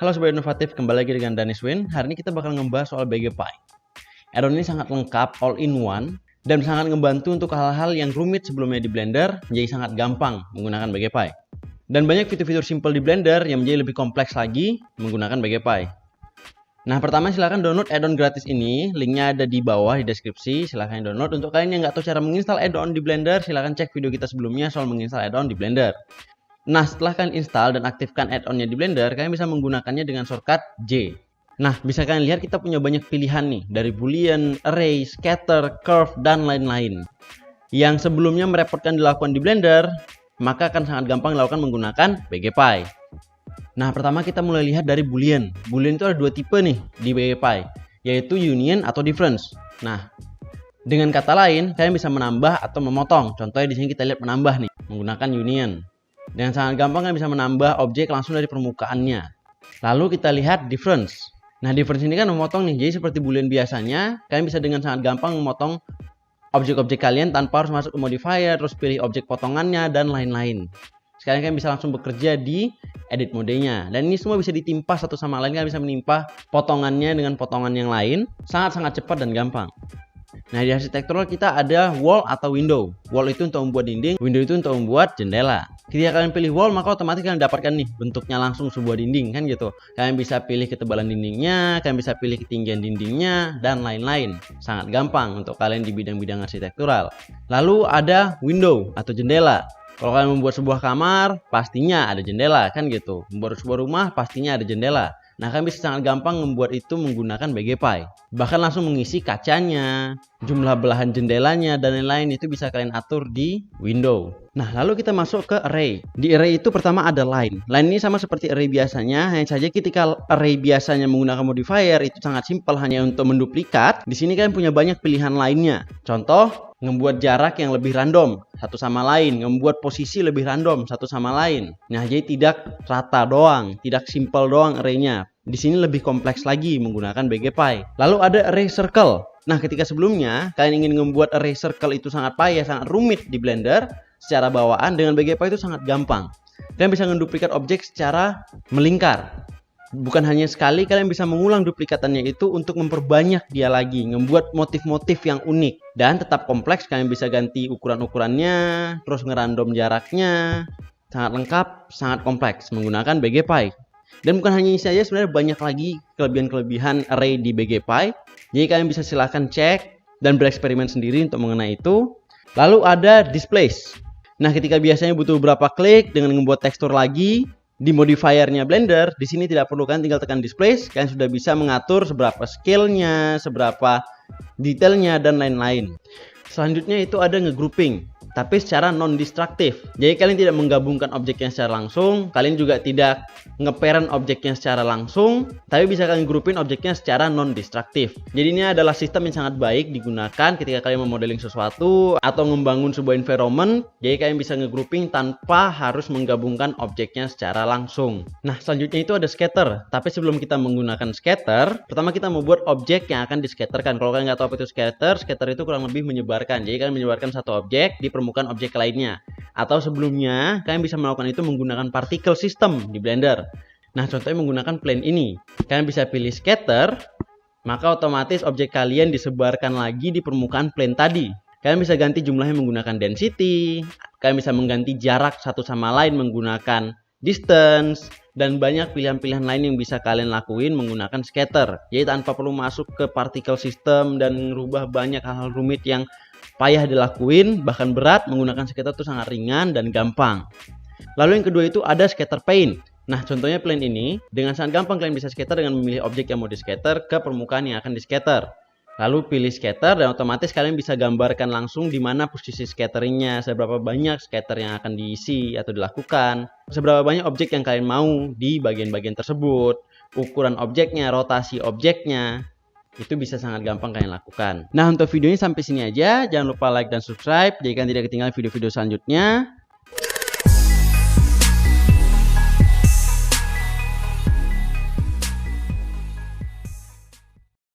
Halo Sobat Inovatif, kembali lagi dengan Danis Win. Hari ini kita bakal ngebahas soal BGPy. Add-on ini sangat lengkap, all in one, dan sangat ngebantu untuk hal-hal yang rumit sebelumnya di Blender menjadi sangat gampang menggunakan BGPy. Dan banyak fitur-fitur simple di Blender yang menjadi lebih kompleks lagi menggunakan BGPy. Nah, pertama silahkan download add-on gratis ini, linknya ada di bawah di deskripsi, silahkan download. Untuk kalian yang nggak tahu cara menginstal add-on di Blender, silahkan cek video kita sebelumnya soal menginstal add-on di Blender. Nah, setelah kalian install dan aktifkan add-onnya di Blender, kalian bisa menggunakannya dengan shortcut J. Nah, bisa kalian lihat kita punya banyak pilihan nih, dari boolean, array, scatter, curve, dan lain-lain. Yang sebelumnya merepotkan dilakukan di Blender, maka akan sangat gampang dilakukan menggunakan BGPy. Nah, pertama kita mulai lihat dari boolean. Boolean itu ada dua tipe nih di BGPy, yaitu union atau difference. Nah, dengan kata lain, kalian bisa menambah atau memotong. Contohnya di sini kita lihat menambah nih, menggunakan union. Dengan sangat gampang kalian bisa menambah objek langsung dari permukaannya. Lalu kita lihat difference. Nah, difference ini kan memotong nih. Jadi seperti boolean biasanya, kalian bisa dengan sangat gampang memotong objek-objek kalian tanpa harus masuk ke modifier, terus pilih objek potongannya, dan lain-lain. Sekarang kalian bisa langsung bekerja di edit modenya. Dan ini semua bisa ditimpa satu sama lain. Kalian bisa menimpa potongannya dengan potongan yang lain. Sangat-sangat cepat dan gampang. Nah, di arsitektural kita ada wall atau window. Wall itu untuk membuat dinding, window itu untuk membuat jendela. Ketika kalian pilih wall, maka otomatis kalian dapatkan nih bentuknya langsung sebuah dinding, kan gitu. Kalian bisa pilih ketebalan dindingnya, kalian bisa pilih ketinggian dindingnya, dan lain-lain. Sangat gampang untuk kalian di bidang-bidang arsitektural. Lalu ada window atau jendela. Kalau kalian membuat sebuah kamar, pastinya ada jendela, kan gitu. Membuat sebuah rumah, pastinya ada jendela. Nah, kalian bisa sangat gampang membuat itu menggunakan BGPy. Bahkan langsung mengisi kacanya, jumlah belahan jendelanya, dan lain-lain itu bisa kalian atur di window. Nah, lalu kita masuk ke array. Di array itu pertama ada line. Line ini sama seperti array biasanya, hanya saja ketika array biasanya menggunakan modifier itu sangat simpel hanya untuk menduplikat. Di sini kalian punya banyak pilihan lainnya. Contoh, membuat jarak yang lebih random satu sama lain, membuat posisi lebih random satu sama lain. Nah, jadi tidak rata doang, tidak simple doang arraynya. Di sini lebih kompleks lagi menggunakan BGPy. Lalu ada array circle. Nah, ketika sebelumnya kalian ingin membuat array circle itu sangat payah, sangat rumit di Blender secara bawaan, dengan BGPy itu sangat gampang. Kalian bisa menduplikat objek secara melingkar. Bukan hanya sekali, kalian bisa mengulang duplikatannya itu untuk memperbanyak dia lagi, membuat motif-motif yang unik dan tetap kompleks. Kalian bisa ganti ukuran-ukurannya, terus ngerandom jaraknya. Sangat lengkap, sangat kompleks menggunakan BGPy. Dan bukan hanya ini saja, sebenarnya banyak lagi kelebihan-kelebihan array di BGPy. Jadi kalian bisa silahkan cek dan bereksperimen sendiri untuk mengenai itu. Lalu ada displace. Nah, ketika biasanya butuh beberapa klik dengan membuat tekstur lagi di modifiernya Blender, di sini tidak perlu, kan tinggal tekan displace, kalian sudah bisa mengatur seberapa scale-nya, seberapa detailnya, dan lain-lain. Selanjutnya itu ada ngegrouping, tapi secara non-destruktif. Jadi kalian tidak menggabungkan objeknya secara langsung, kalian juga tidak nge-parent objeknya secara langsung, tapi bisa kalian groupin objeknya secara non-destruktif. Jadi ini adalah sistem yang sangat baik digunakan ketika kalian memodeling sesuatu atau membangun sebuah environment. Jadi kalian bisa nge-grouping tanpa harus menggabungkan objeknya secara langsung. Nah, selanjutnya itu ada scatter. Tapi sebelum kita menggunakan scatter, pertama kita membuat objek yang akan di-scatterkan. Kalau kalian nggak tahu apa itu scatter, scatter itu kurang lebih menyebarkan. Jadi kalian menyebarkan satu objek di permukaan objek lainnya. Atau sebelumnya kalian bisa melakukan itu menggunakan particle system di Blender. Nah, contohnya menggunakan plane ini. Kalian bisa pilih scatter, maka otomatis objek kalian disebarkan lagi di permukaan plane tadi. Kalian bisa ganti jumlahnya menggunakan density, kalian bisa mengganti jarak satu sama lain menggunakan distance, dan banyak pilihan-pilihan lain yang bisa kalian lakuin menggunakan scatter. Jadi tanpa perlu masuk ke particle system dan merubah banyak hal-hal rumit yang payah dilakuin, bahkan berat, menggunakan scatter itu sangat ringan dan gampang. Lalu yang kedua itu ada scatter paint. Nah, contohnya plane ini, dengan sangat gampang kalian bisa scatter dengan memilih objek yang mau di scatter ke permukaan yang akan di scatter. Lalu pilih scatter dan otomatis kalian bisa gambarkan langsung di mana posisi scatteringnya, seberapa banyak scatter yang akan diisi atau dilakukan, seberapa banyak objek yang kalian mau di bagian-bagian tersebut, ukuran objeknya, rotasi objeknya. Itu bisa sangat gampang kalian lakukan. Nah, untuk videonya sampai sini aja. Jangan lupa like dan subscribe, jadi kalian tidak ketinggalan video-video selanjutnya.